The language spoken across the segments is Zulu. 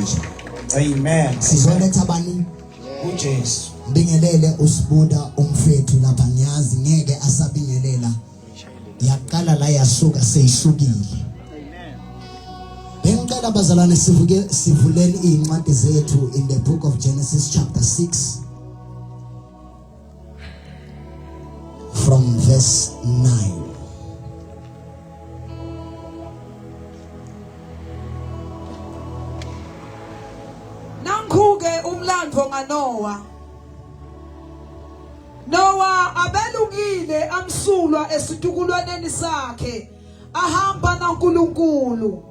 namhlanje. Amen. Sizoletha bani uJesu. Bingelele usibuda umfethu lapha ngiyazi ngeke asabingelela. Yaqala la yasuka seyisukile. Amen. Bengicela bazalwane sivuleni incwadi zethu in the book of Genesis chapter 6 from verse 9. Nankuke umlandvo ngaNoah. Noah abelungile amsulwa esitukulwaneni sakhe ahamba naNkulunkulu.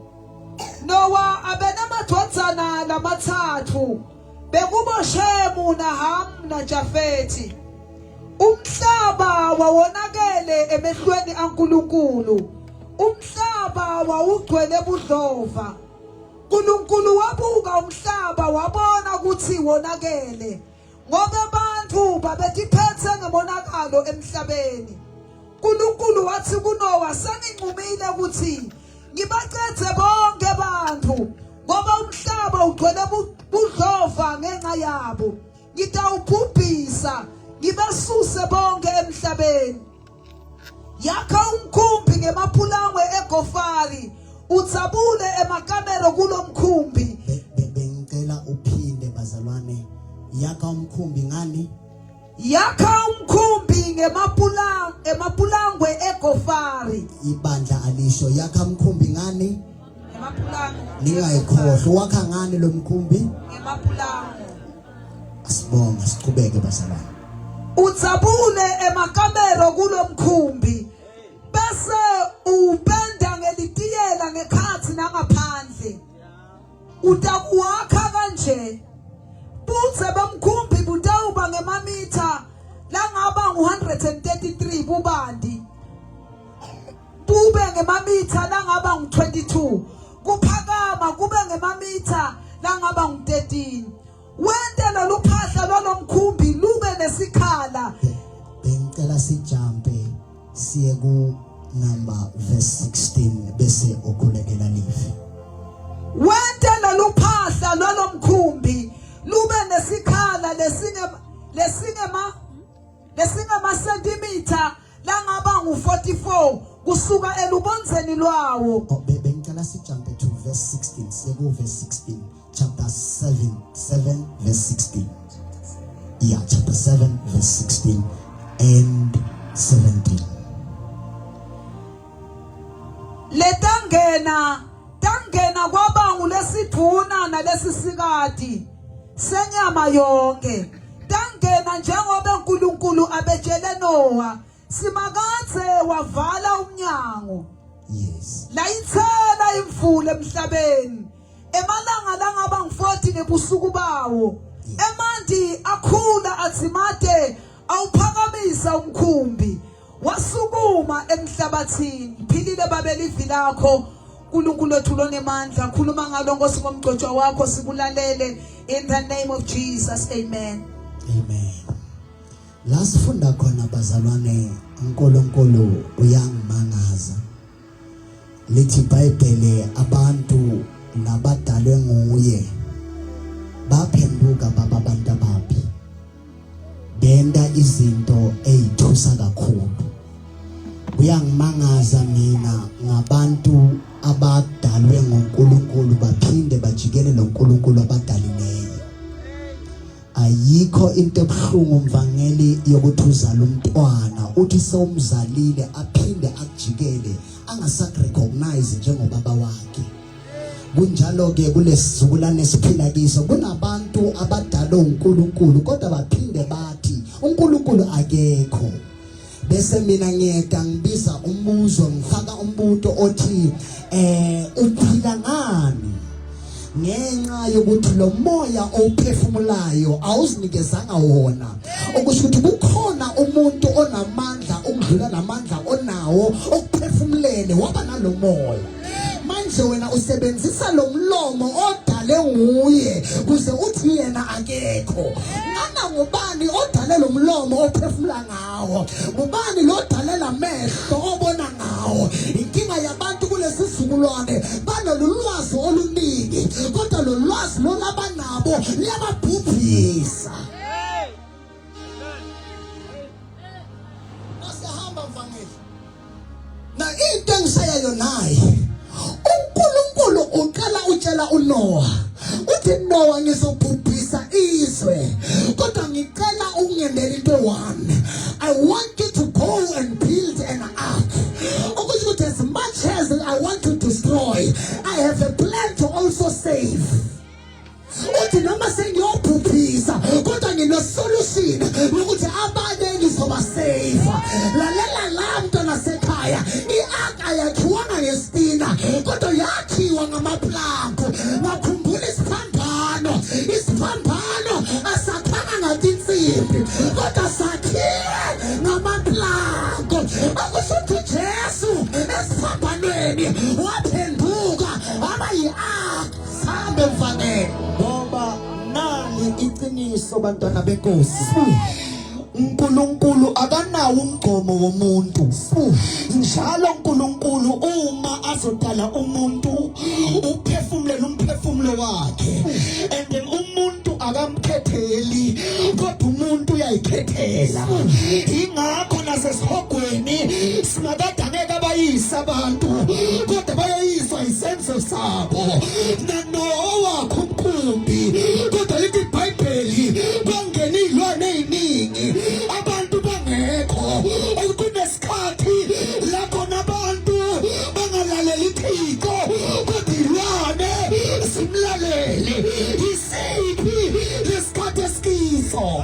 Noah abenamadvodzana lamathathu bekubo Shemu naHam naJafethi. Umhlaba wawonakele emehlweni aNkulunkulu. Umhlaba wawugcwele budlova. uNkulunkulu wabuka umhlaba wabona ukuthi wonakele ngoba abantu babetiphethe ngemonakalo emhlabeni. uNkulunkulu wathi kuNoah senginqumile ukuthi ngibaqedze bonke abantu ngoba umhlaba ugcwele budlova ngenxa yabo. Ngitawubhubhisa ngibasuse bonke emhlabeni. Yakha umkhumbi ngemapulangwe eGofari utsabule emakamero kulo mkhumbi. Bengicela uphinde bazalwane. Yakha umkhumbi ngani? Yakha umkhumbi ngemapulangwe eGofari. Ibandla alisho yakha umkhumbi ngani? Ngemapulangwe. Ningayikhohlwa wakha ngani lo mkhumbi? Ngemapulangwe. Asibonga siqhubeke bazalwane. Utsabule emakamero kulo mkhumbi bese upenda ngelitiyela ngekhathi nangaphandle. Utakuwakha kanje. Budze bamkhumbi butawuba ngemamitha langaba ngu133 bubandi. Bube ngemamitha langaba ngu22. Kuphakama kube ngemamitha langaba ngu13. Wendela luphahla lwalomkhumbi lube nesikhala. Bengicela sijampe siye ku number verse 16 bese okhulekela live. Wendela luphahla lwalomkhumbi lube nesikhala lesingama centimeter langaba ngu44 kusuka elubonzeni lwawo. Bengicela sijampe to verse 16 siye ku verse 16 chapter 7 verse 16. Yeah, chapter 7 verse 16 and 17. Tangena kwabangu lesithuna nalesisikati senyama yonke. Tangena njengoba uNkulunkulu abetshele Noah simakathe wavala umnyango. Yes. La ithela imvula emhlabeni. Emalanga langaba ngu40 nebusuku bawo. Emanti akhula athimade awuphakamisa umkhumbi. Wasukuma emhlabathini. Philile babelivi lakho. uNkulunkulu wethu lonemandla khuluma ngalo Nkosi ngomgcotshwa wakho sikulalele in the name of Jesus. Amen. Amen. La sifunda khona bazalwane uNkulunkulu uyangimangaza. Lithi iBhayibheli abantu nabadalwe nguye baphenduka baba abantu ababi. Benda izinto ezithusa kakhulu. Uyangimangaza mina ngabantu abadalwe ngoNkulunkulu baphinde bajikele lo nkulunkulu abadalileyo. Ayikho into ebuhlungu umvangeli yokuthi uzala umntwana uthi sewumzalile aphinde akujikele angasarecognize njengobaba wakhe. Kunjalo ke kulesizukulwane esiphila kiso kunabantu abadalwe uNkulunkulu kodwa baphinde bathi uNkulunkulu akekho. Bese mina ngiyeda ngibiza umbuzo ngifaka umbuto othi uphila ngani ngenxa yokuthi lo moya ophefumulayo awuzinikezanga wona. Okusho ukuthi kukhona umuntu onamandla ukudlula lamandla onawo okuphefumulele waba nalo moya. Manje wena usebenzisa lo mlomo odale nguye kuze uthi yena akekho. Ngana ngubani odale lo mlomo ophefumula ngawo? Ngubani lo dalela amehlo obona ngawo? Inkinga yabantu kulesi sizukulwane banolwazi oluningi kodwa lo lolwazi lolaba nabo liyababhubhisa. Nasihamba mfangeli. Na into engisayayo naye. uNkulunkulu uqala utshela uNoah. Uthi Noah ngizobhubhisa izwe. Kodwa ngicela ungendele into one. I want you to go and build an ark. Ukuthi as much as I want to destroy, I have a plan to also save. Uthi noma sengiyobhubhisa kodwa ngine-solution ukuthi abanye ngizobasave. Lalela la mntwana sekhaya, i-ark ayakhiwanga ngesitina kodwa yakhiwa ngamaplanko. Ngakhumbula isiphambano asakhanga ngatinsimbi kodwa sakhiwe ngamaplanko. Akusho ukuthi Jesu esiphambanweni waphenduka waba yi-ark. Sambe mfanele ngoba nali iqiniso bantwana benkosi. uNkulunkulu akanawo umgomo womuntu. Njalo uNkulunkulu uma azodala umuntu uphefumulela umphefumulo wakhe. And then umuntu akamkhetheli kodwa umuntu uyayikhethela. Ingakho nasesihogweni singakadangeka bayisa abantu kodwa bayayiswa isenzo sabo. Nanowa umkumbi kodwa lithi iBhayibheli bangena izilwane eziningi abantu bangekho. Kunesikhathi la khona abantu bangalaleli iThixo kodwa izilwane simlalele. Isiphi lesikhathi esikiso?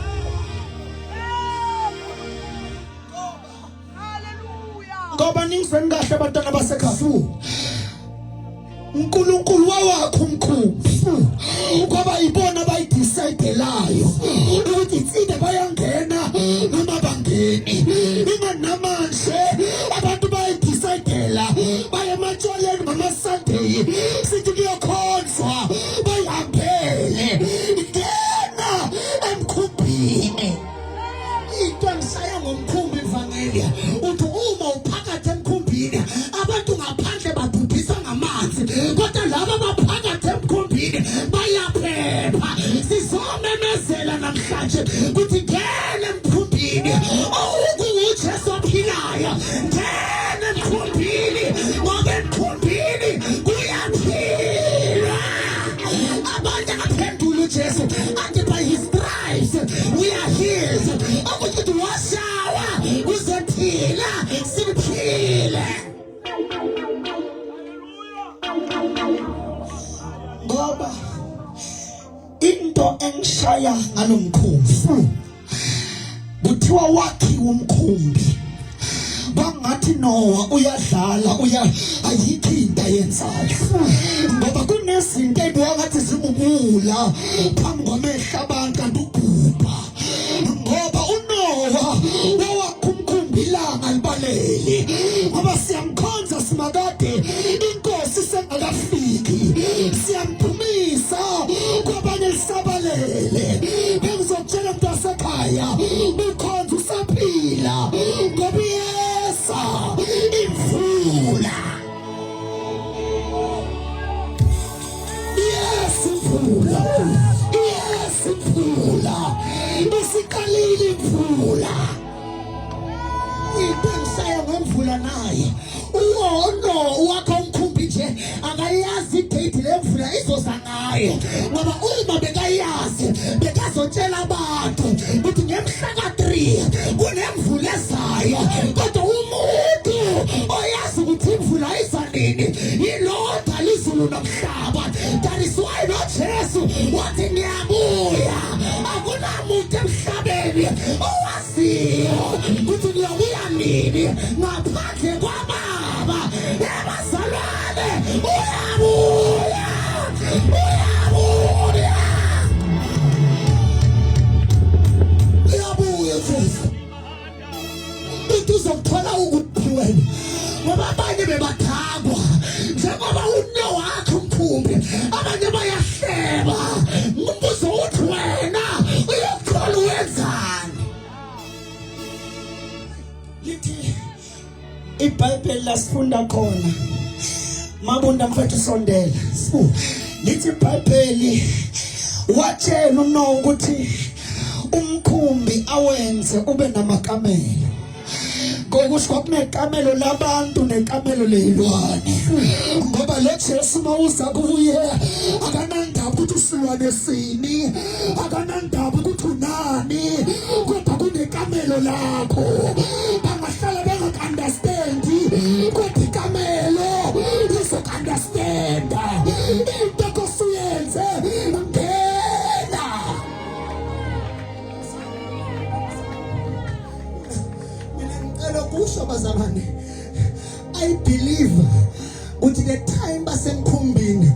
Ngoba ningizweni kahle abantwana basekhaya. uNkulunkulu wawakha umkhumbi ngoba ibona abayidecide-layo ukuthi inside bayangena noma bangeni. Inganamanje abantu bayidecide-la baye ematshwaleni ngama-Sunday sithi kuyokhonzwa bayihambele. Ngena emkhumbini. Into engisaya ngomkhumbi mvangeli uthi uma uphakathi emkhumbini abantu ngaphandle babhubhiswa ngamanzi kodwa laba abaphakathi emkhumbini bayaphepha. Sizomemezela namhlanje ukuthi ngena emkhumbini. UJesu ophilayo ngena emkhumbini ngoba emkhumbini kuyaphilwa. Abanye baphendula uJesu athi by his stripes we are healed. Ukuthi washawa uzophila siphile. Ngoba into engishaya ngalomkhumbi kuthiwa wakhiwa umkhumbi. Bangathi Noah uyadlala ayikho into ayenzayo ngoba kunezinto engathi zingubula phambi kwamehlo abantu kanti ugubha. Ngoba uNoah wawakha umkhumbi ilanga libalele ngoba siyamkhonza simakade inkosi sengakafiki. Siyamphumisa kwabanye lisabalele. Bengizokutshela mntu wasekhaya ukhonza usaphila ngoba iyeza imvula. Yes, imvula. Yes, imvula. Isikalile imvula. Into engisaya ngemvula naye uNoah wakha umkhumbi nje akayazi idate lemvula izoza ngayo ngoba uma bekayazi bekazotshela abantu ukuthi ngemhla ka-3 kunemvula ezayo. Kodwa umuntu oyazi ukuthi imvula iza nini yilodwa lizulu nomhlaba. That is why noJesu wathi ngiyabuya. Akunamuntu emhlabeni owaziyo ukuthi ngiyabuya nini ngaphandle kwababa ebazalwane. Uyabuya, uyabuya, uyabuya Jesu. Into uzokuthola ukuphiweni ngoba abanye bebathangwa njengoba uNoah wakhe umkhumbi. Abanye bayahleba. Umbuzo uthi wena uyokuthola uwenzani? Lithi iBhayibheli lasifunda khona mabunda mfethu sondela lithi iBhayibheli watshela uNoah ukuthi umkumbi awenze ube namakamelo. Ngokusho kwakunekamelo labantu nekamelo lezilwane. Ngoba lo Jesu mawuza kuye akanandaba ukuthi usilwane sini, akanandaba ukuthi unani, kodwa kunekamelo lakho. Bangahlala bengakunderstandi, kodwa ikamelo lizokunderstanda. Into kosuyenze ngena. Kusho bazalwane, I believe uthi the time basemkhumbini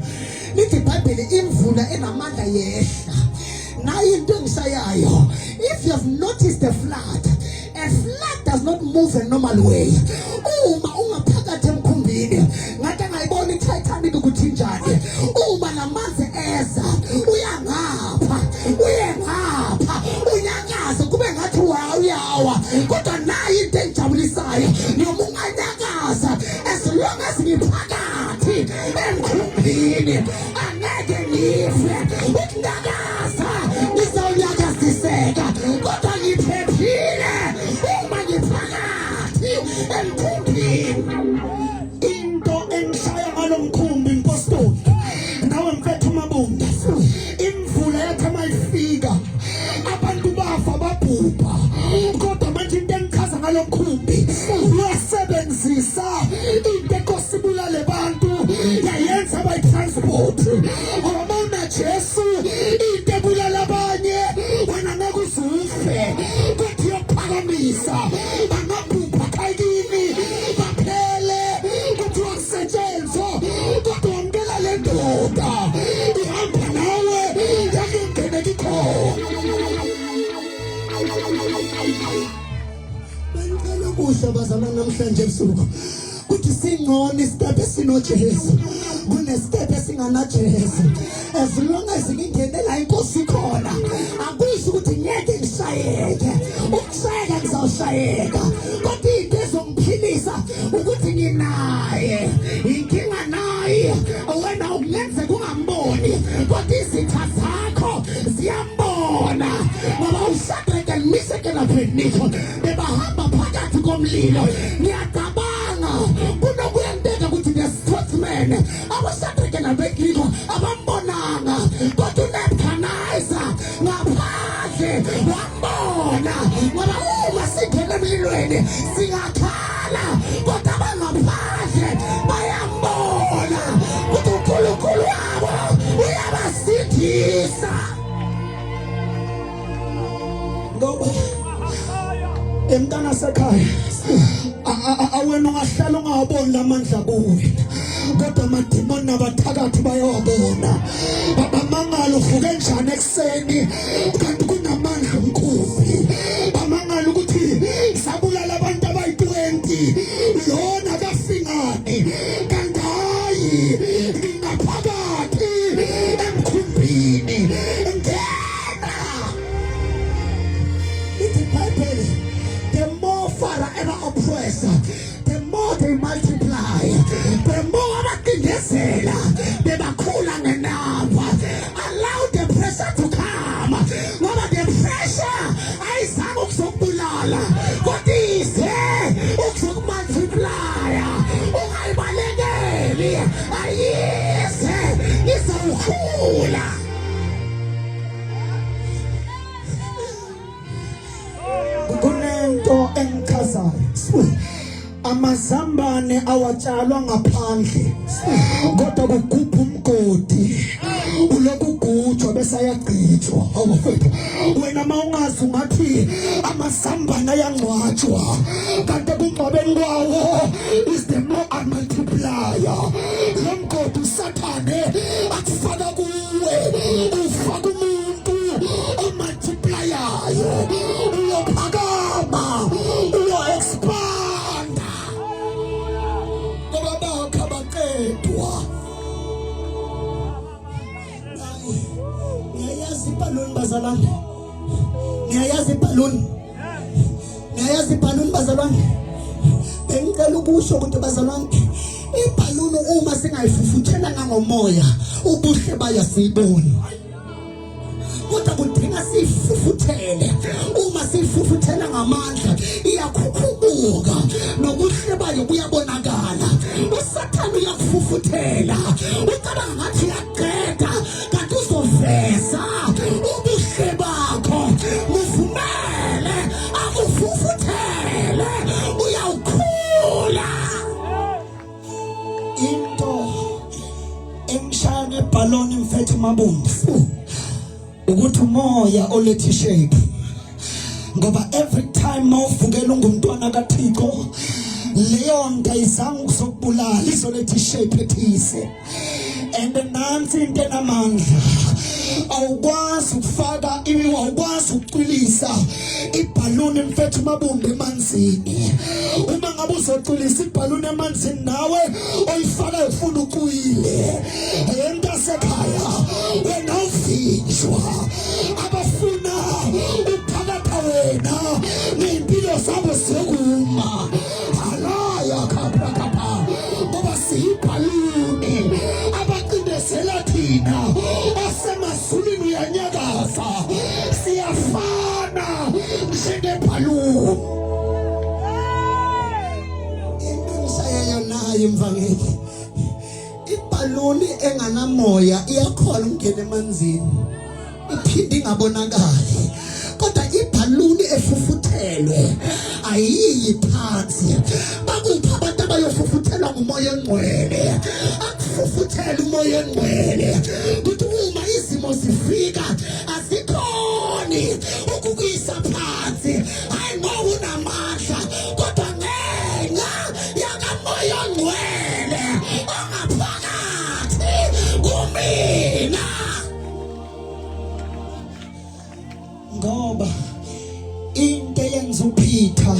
lithi iBhayibheli imvula enamandla yehla. Nayo into engisayayo, if you have noticed the flood, a flood does not move a normal way. Uma ungaphakathi emkhumbini ngathi ngayibona iTitanic ukuthi njani. Uma namanzi eza uyangapha, uyengapha, unyakaza kube ngathi uyawa. Kodwa nayo into engijabulisayo noma unganyakaza, as long as ngiphakathi emkhumbini angeke ngife. Ukunyakaza ngizonyakaziseka kodwa ngiphephile uma ngiphakathi emkhumbini. Into engishaya ngalo mkhumbi impostoli nawe mfethu mabunda, imvula yakhe mayifika abantu bafa babhubha. Kodwa manje into engichaza ngalo mkhumbi uyasebenzisa into ekosibulale bantu yayenza bayitransport. Awubona Jesu into ebulala abanye wena ngeke uzufe kodwa uyaphakamisa. Bangabhubha kayini baphele kodwa wakusetshenzwa kodwa wamkela le ndoda ihamba nawe yakungene kikhona. Bangicela kusho bazalwane namhlanje ebusuku ukuthi singcono isitepe sinoJesu kunesitepe singanaJesu. As long as ngingenela inkosi ikhona akusho ukuthi ngeke ngishayeke. Ukushayeka ngizawushayeka kodwa into ezongiphilisa ukuthi nginaye. Inkinga naye wena ukungenzeka ungamboni kodwa izitha zakho ziyambona. Ngoba uShadraka noMeshaki noAbednego bebahamba phakathi komlilo. Ngiyacabanga kunokuyenteka ukuthi the sportsman abaShadraka noAbednego abambonanga kodwa uNebukadneza ngaphandle wambona. Ngoba uma singena emlilweni singakhala kodwa abangaphandle bayambona ukuthi uNkulunkulu wabo uyabasindisa. Ngoba emntana sekhaya awena ungahlala ungawaboni lamandla kuwe kodwa amadimoni nabathakathi bayawabona. Bamangala uvuke njani ekuseni kanti kunamandla omkhumbi. Bamangala ukuthi sabulala abantu abayi-20 lona kafingane kanti hayi ngingaphakathi emkhumbini. Ngena ithi iBhayibheli, the more Pharaoh ever oppress, the more they multiply. The more abaqindezela bebakhula ngenamba. Allow the pressure to come. Ngoba the pressure ayizange ukuzokubulala kodwa ize ukuzokumultiply. Ungayibalekeli ayize izawukhula. Kunento engichazayo, amazambane awatshalwa ngaphandle kodwa kugubha umgodi uloku gujwa bese ayagcijwa. Awufethu wena mawungazi ungathi amazambane ayangcwatshwa kanti kungcwabeni kwawo is the more multiplier. Lo mgodi usathane akufaka kuwe ufaka umuntu omultiplyayo uyophakama uyo-expanda. Ngoba bakha baqedwa. Ngiyayazi ibhaluni bazalwane, ngiyayazi ibhaluni, ngiyayazi ibhaluni bazalwane. Bengicela ukusho ukuthi bazalwane ibhaluni ibhaluni uma singayifufuthela ngomoya ubuhle bayasibona kodwa kudinga sifufuthele uma sifufuthela ngamandla iyakhuphuka nobuhle bayo buyabonakala usathane uyakufufuthela ucabanga ngathi uyaqeda kanti uzoveza ubuhle bakho muvumele akufufuthele uyawukhula into emshaya ngebhaloni mfethu mabunda ukuthi umoya olethe shape ngoba every time mawuvukela ungumntwana kaThixo leyo nto ayizange ukuzokubulala izolethe shape ethise and nansi into enamandla awukwazi ukufaka awukwazi ukucwilisa ibhaluni mfethu mabumbe emanzini uma ngabe uzocwilisa ibhaluni emanzini nawe oyifaka ufuna ucwile entasekhaya wena uvinjwa abafuna ukuphakatha wena nempilo zabo zokuma alaya kapha ngoba siyibhaluni abaqindezela thina osemazulwini uyanyakaza siyafana njengebhaluni into ngisayeyo nayo mvangeli ibhaluni enganamoya iyakhona ukungena emanzini iphinde ingabonakali kodwa ibhaluni efufuthelwe ayiyi phansi bakupha abantu abayofufuthelwa ngumoya ongcwele akufufuthele umoya ongcwele ukuthi uma izimo zifika azikhoni ukukuyisa phansi hayi ngoba unamandla kodwa ngenxa yakamoya ongcwele ongaphakathi kumina ngoba into yenza uPeter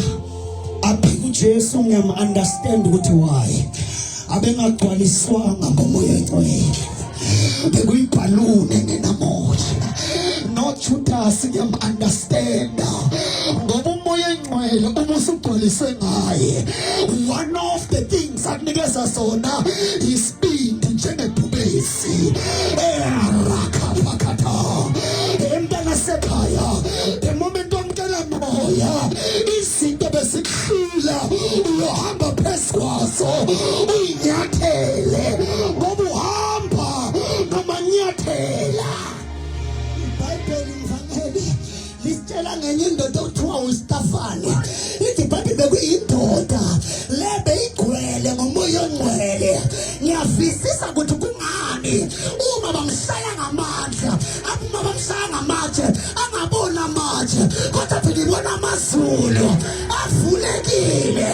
aphika uJesu ngiyam-understand ukuthi why abengagcwaliswanga ngomoya ongcwele bekuyibhaluni engenamoya no Judas ngiyam-understand ngoba umoya ongcwele uma usugcwaliswe ngaye one of the things akunikeza sona isibindi njengebhubesi rakhaphakatha emntana sekhaya the moment wamkela moya izinto bezikuhlula uyohamba phezu kwazo uyinyathele ngoba uhamba nomanyathela iBhayibheli mvangeli lisitshela ngenye indoda okuthiwa uStefane ithi ibhayibheli bekuyindoda lebe igcwele ngomoya ongcwele ngiyavisisa ukuthi kungani uma bamshaya ngamandla uma bamshaya ngamatshe angabona amatshe kodwa phela ibona amazulu avulekile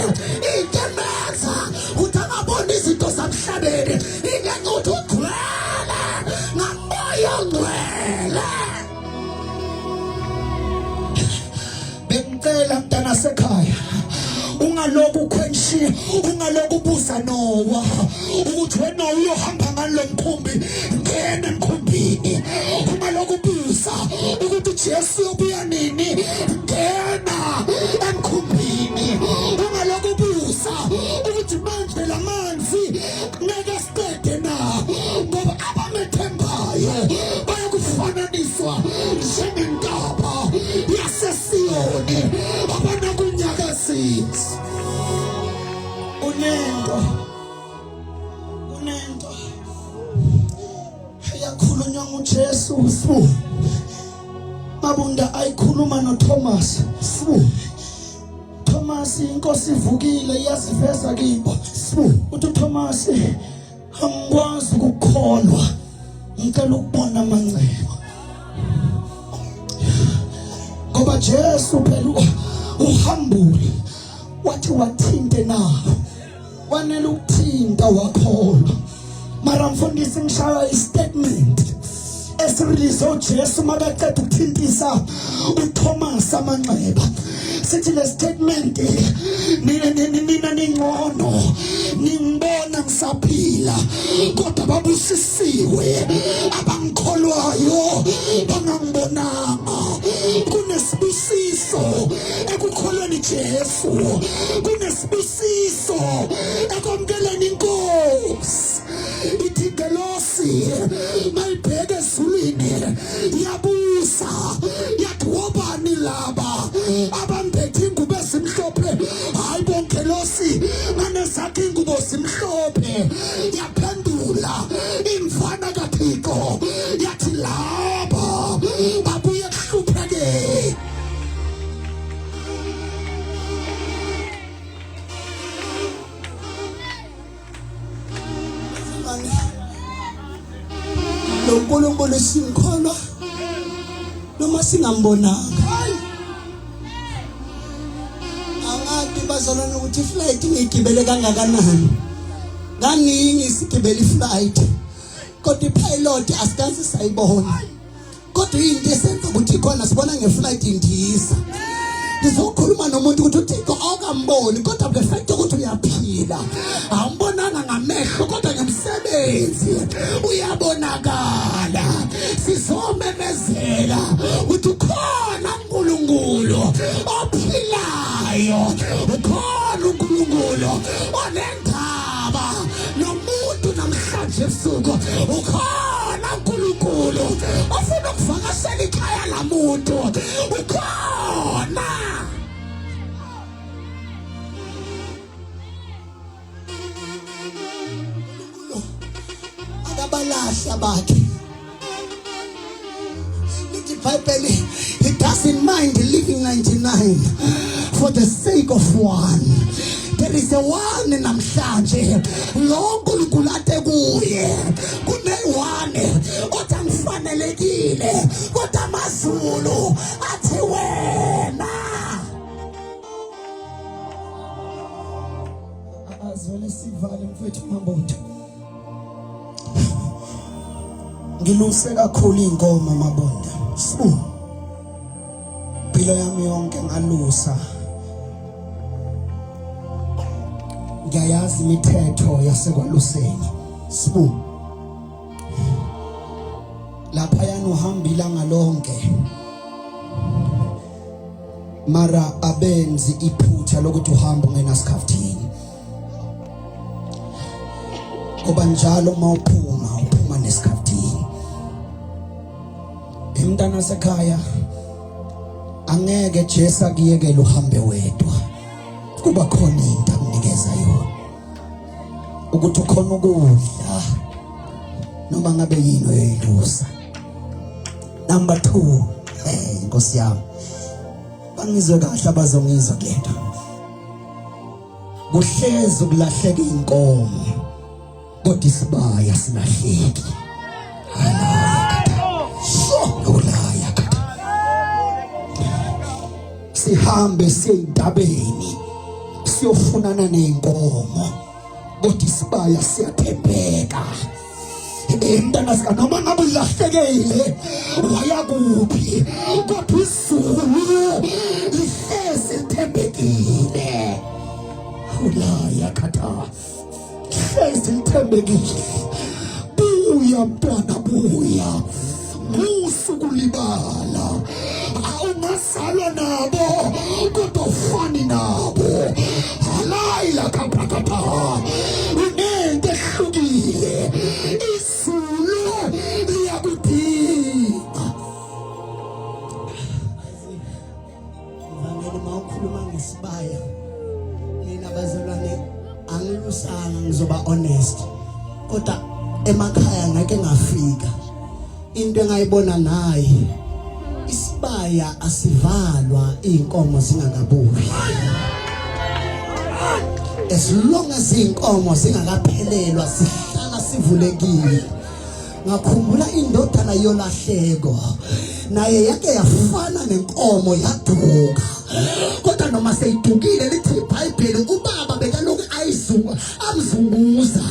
into emenza ukuthi angabona izinto zamhlabeni ingenxa ukuthi ugcwele ngamoya ongcwele bengicela mntana sekhaya ungaloku ukhwenshi ungaloku ubuza Nowa ukuthi wena uyohamba ngalo mkhumbi ngene emkhumbini ungaloku ubuza ukuthi uJesu uyobuya nini ngena emkhumbini ungaloku ubuza ukuthi manje lamanzi ngeke siqede na ngoba abamethembayo bayakufananiswa njengentaba yaseSiyoni abanakunyakazisa unento yakhulunywa nguJesu mabunda ayikhuluma noThomas Thomas inkosi ivukile yaziveza kibo uthi Thomas angikwazi ukukholwa ngicela ukubona amanxeba ngoba Jesu phela uhambule wathi wathinte nawo wanele ukuthinta wakholwa mara mfundisi ngishaya istatement esirelease uJesu makaqeda ukuthintisa uThomas amanxeba sithi le statement nina ningcono ningibona ngisaphila kodwa babusisiwe abangikholwayo bangangibonanga kunesibusiso ekukholweni Jesu kunesibusiso ekwamkeleni inkosi yabusa yathi wobani laba abambethe ingubo esimhlophe hayi bonke losi nganesakhe ingubo simhlophe yaphendula imfana kaThixo yathi laba babuye kuhlupheke lo nkulunkulu simkhona noma singambonanga angathi bazalwana ukuthi flight ngigibele kangakanani kaningi sigibele iflight kodwa ipilot asikazi sayibona kodwa into esenza ukuthi khona sibona ngeflight indiza ndizokhuluma nomuntu ukuthi uThixo awukamboni kodwa the fact ukuthi uyaphila awumbonanga ngamehlo kodwa ngemsebenzi uyabonakala sizomemezela ukuthi ukhona uNkulunkulu ophilayo ukhona uNkulunkulu onendaba nomuntu namhlanje ebusuku ukhona uNkulunkulu ofuna ukuvakashela ikhaya lamuntu ukhona akabalahla bakhe lithi iBhayibheli he doesn't mind leaving 99 for the sake of one. There is a one namhlanje lo nkulunkulu ate kuye kune-one othi angifanelekile kodwa amazulu athi wena azwele sivale mfethu Maboda ngiluse kakhulu ingoma Maboda impilo yami yonke ngalusa ngiyayazi imithetho yasekwaluseni lapha yana uhambila ngalonke mara abenzi iphutha lokuthi uhamba ungenasikhaftini ngoba njalo uphuma nesikhaftini emntana sekhaya angeke Jesu akuyekele uhambe wedwa kuba khona into akunikeza yona ukuthi ukhona ukudla noma ngabe yini oyilusa. Number 2 Nkosi yami bangizwe kahle abazongizwa kulento kuhlezi ukulahleka inkomo kodwa isibaya silahleki ulaya sihambe siyendabeni siyofunana nenkomo kodwa isibaya siyathembeka emntana sika noma ngabe ulahlekile waya kuphi kodwa izulu lihlezi lithembekile ulaya khatha lihlezi lithembekile buya mntwana buya musukulibala awungazalwa nabo kodwa ufani nabo halayila kapakapa unento ehlukile izulu liyakudinga ivangeli mawukhuluma ngesibaya nina bazalwane angilusanga ngizoba honest kodwa emakhaya ngeke ngafika into engayibona naye isibaya asivalwa inkomo zingakabuyi as long as inkomo zingakaphelelwa sihlala sivulekile ngakhumbula indodana yolahleko naye yake yafana nenkomo yaduka kodwa noma seyidukile lithi iBhayibheli ubaba bekaloku amzunguza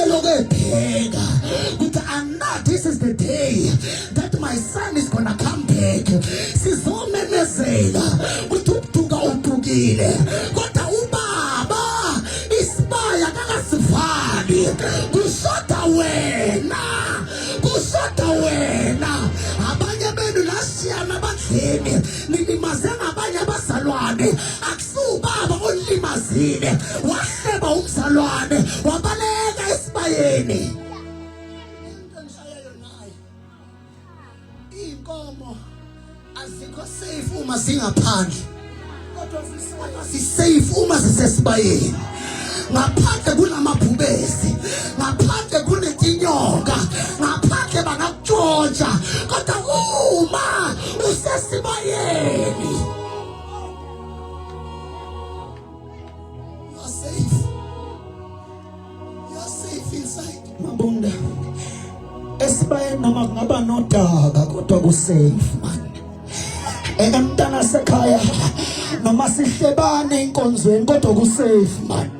eloku ebheka ukuthi this is the day that my son is gonna come back sizomemezela ukuthi uduka udukile kodwa ubaba isibaya kakasivali kushoda wena abanye benu lasiyana badleni nilimaze ngabanye abazalwane akusubaba olimazile wahleba umzalwane wabaleka esibayeni inkomo azikho safe uma singaphandle kodwa si-safe uma sisesibayeni ngaphandle kunamabhubesi ngaphandle kunetinyoka ngaphandle bangakutshontsha kodwa uma usesibayeni you're safe inside mabunda esibayeni noma kungaba nodaka kodwa ku-safe man emntana sekhaya noma sihlebane enkonzweni kodwa ku-safe man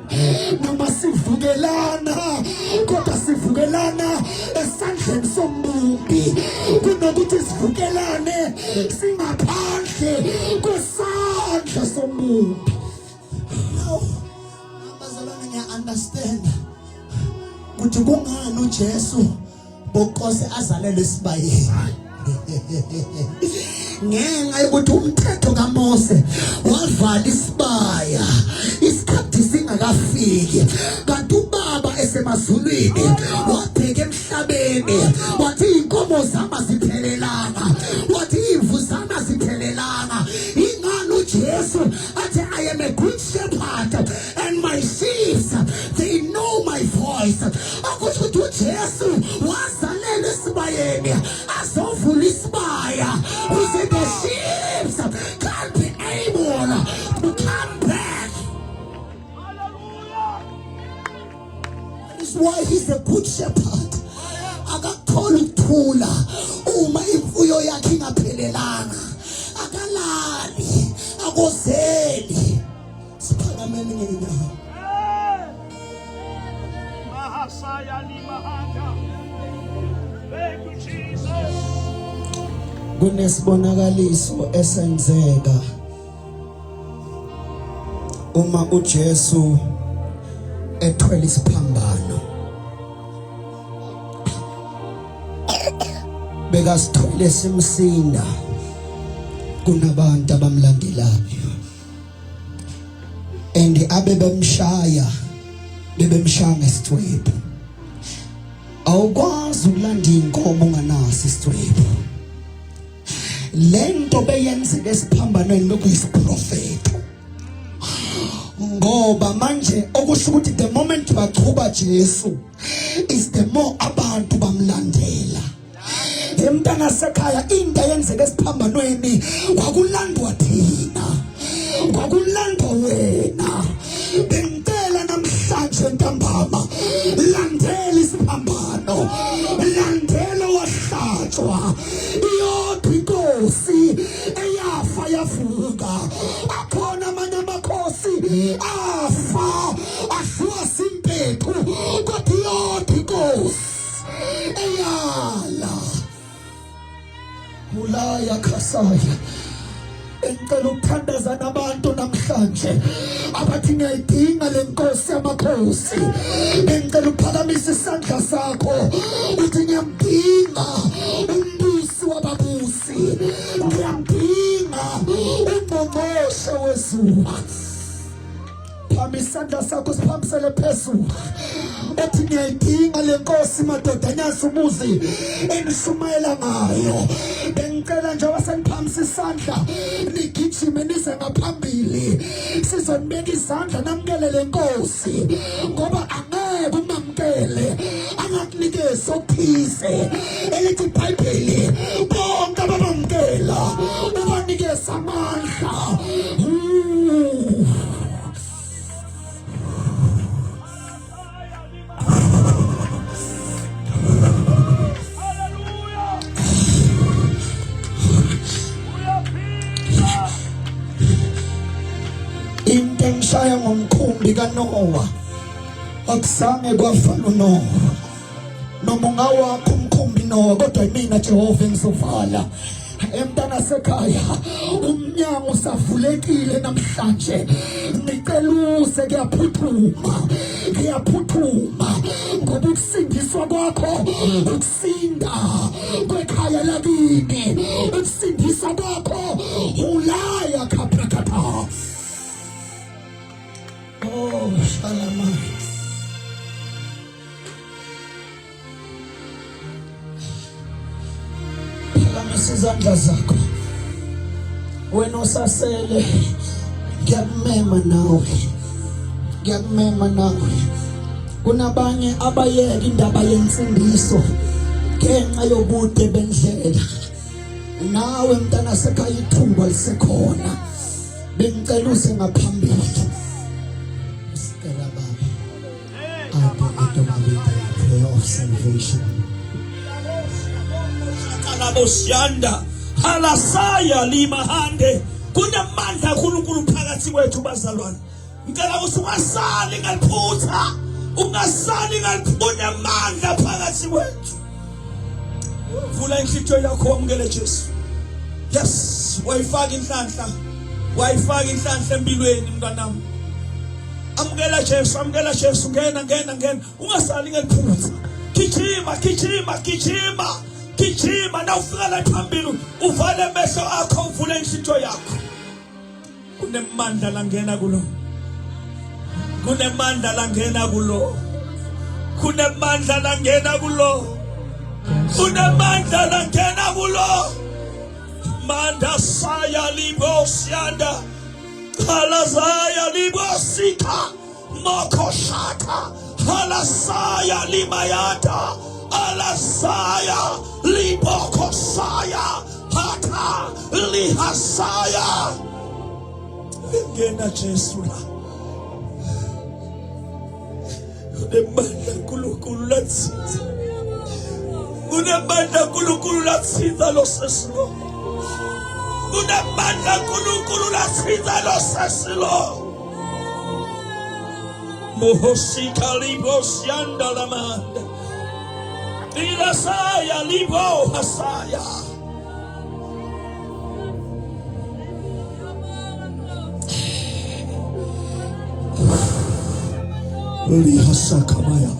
noma sivukelana kodwa sivukelana esandleni somumbi kunokuthi sivukelane singaphandle kwesandla somumbi. Now abazalwane ngiya-understand ukuthi kungani uJesu bokose azalele esibayeni ngenxa yokuthi umthetho kaMose wavala isibaya isikhathi singakafiki kanti ubaba esemazulwini wabheka emhlabeni wathi inkomo zami aziphelelanga wathi imvu zami aziphelelanga ingani uJesu athi I am a good shepherd and my sheep they know my voice akusho ukuthi uJesu wazalela esibayeni azovula isibaya ukuze the sheep can be able to come back. That is why he's a good shepherd. Akakutholi ukuthula uma imfuyo yakhe ingaphelelanga akalali akozeli siphakameni ngenyawo. Thank you, Jesus. Kunesibonakaliso esenzeka uma uJesu ethwele isiphambano bekasithwele simsinda kunabantu abamlandelayo and abebemshaya ngesithwebo awukwazi ukulanda inkomo unganaso isithwebo lento beyenzeke esiphambanweni lokuyisiprofeto ngoba manje okusho ukuthi the moment baqhuba Jesu is the more abantu bamlandela emntana sekhaya into eyenzeke esiphambanweni kwakulandwa thina kwakulandwa wena bengicela namhlanje ntambama landela isiphambano landela wahlatshwa iyodwa inkosi eyafa yavuka akhona amanye amakhosi afa ashwa simpethu kodwa iyodwa inkosi eyala ulaya khasaya engicela ukuthandaza nabantu namhlanje abathi ngiyayidinga le nkosi yamakhosi engicela ukuphakamisa isandla sakho uthi ngiyamdinga umbusi wababusi ngiyamdinga umbongoshe wezulu phamba isandla sakho siphambisele phezulu ethi ngiyayidinga le nkosi madodanyana umuzi engishumayela ngayo bengicela nje waseniphamisa isandla nigijime nize ngaphambili sizonibeka izandla namukele le nkosi ngoba angeke umamukele angakunikeza okuthize elithi iBhayibheli bonke abamamukela ubanikeza amandla. Into engishaya ngomkhumbi kaNowa akuzange kwafana uNowa noma ungawakho umkhumbi Nowa kodwa mina Jehova engizovala emntana sekhaya umnyango usavulekile namhlanje niceluze kuyaphuthuma ngoba ukusindiswa kwakho ukusinda kwekhaya lakini ukusindiswa kwakho ulaya khaprakapha. Oh shalama phakamisha izandla zakho. Wena osasele ngiyakumema nawe. Kunabanye abayeka indaba yemfundiso ngenxa yobude bendlela. Nawe mntana sekhaya ithuba lisekhona. Bengicela uze ngaphambili. Sicela baba. Prayer of salvation. Alabosiyanda halasaya limahande kunamandla kaNkulunkulu phakathi kwethu bazalwane. Ngicela ukuthi ungasali ngaliphutha, ungasali kunamandla phakathi kwethu. Vula inhliziyo yakho wamukele Jesu. Yes, wayifaka inhlanhla empilweni mntanami. Amukela Jesu, ngena. Ungasali ngaliphutha. Gijima na ufika la phambili uvale amehlo akho uvule inhliziyo yakho. Kunemandla langena kulo. Manda saya libosianda halazaya libosika mokoshata halasaya limayata alasaya libokosaya hata lihasaya. Ngena Jesu la unemandla kaNkulunkulu latsiza lo sesilo. Kunamandla kaNkulunkulu latsiza lo sesilo. Mohosika libosianda lamanda ilasaya libo hasaya. Lihasakamaya.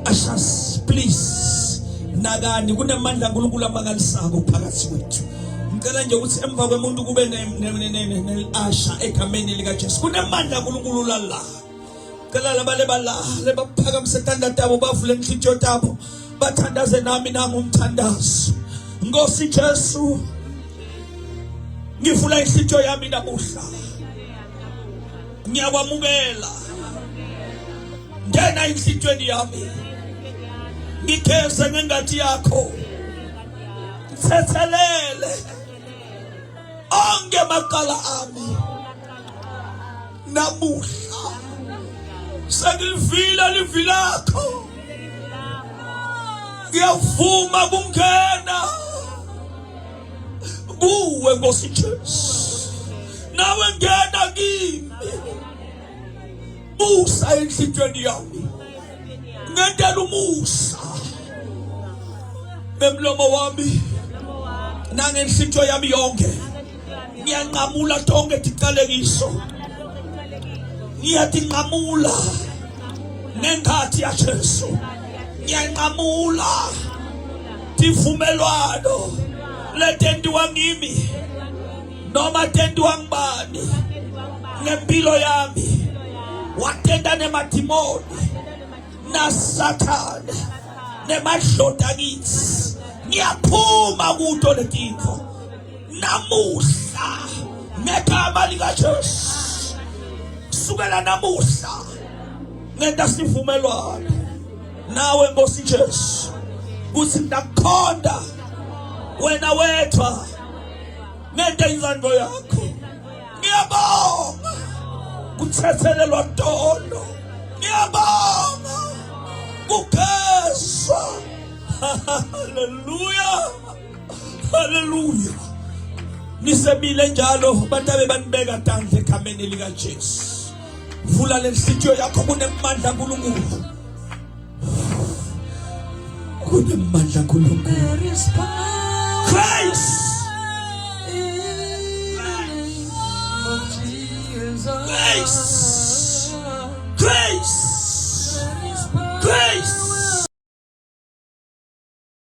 Ashas, please. Nagani kunamandla kaNkulunkulu amangalisako phakathi kwethu. Ngicela nje ukuthi emva kwemuntu kube ne-asha egameni lika Jesu. Kunamandla kaNkulunkulu la. Ngicela labale baphakamise ithandata yabo bavule inhliziyo yabo bathandaze nami umthandazo. Nkosi Jesu, ngivula inhliziyo yami namuhla. Ngiyakwamukela. Ngena inhliziyweni yami. Ngikeze ngengadi yakho. Thethelele onke amaqala ami namuhla. Sengilivila livi lakho. Ngiyavuma kungena kuwe Nkosi Jesu. Nawe ngena kimi. Musa enhliziyweni yami. Ngentela umusa emlomo wami nangenhliziyo yami yonke. Ngiyanqamula tonke dicalekiso. Ngiyatinqamula nengathi ya Jesu. Ngiyanqamula tivumelwano letendiwa ngimi noma tendiwa ngibani ngempilo yami. Watenda nemadimoni naSathane nemadloda kithi. Ngiyaphuma kuto letinto namuhla ngegama lika Jesu. Sukela namuhla ngenta sivumelwano nawe Nkosi Jesu kuthi ndakukhonda wena wedwa ngenta izandlo yakho. Ngiyabonga kuthethelelwa tono. Ngiyabonga kugezwa. Hallelujah. Nisemile njalo bantabe banibeka tandle egameni lika Jesu. Vula lenhliziyo yakho kunemandla kaNkulunkulu. Kunemandla kaNkulunkulu. Grace. Grace.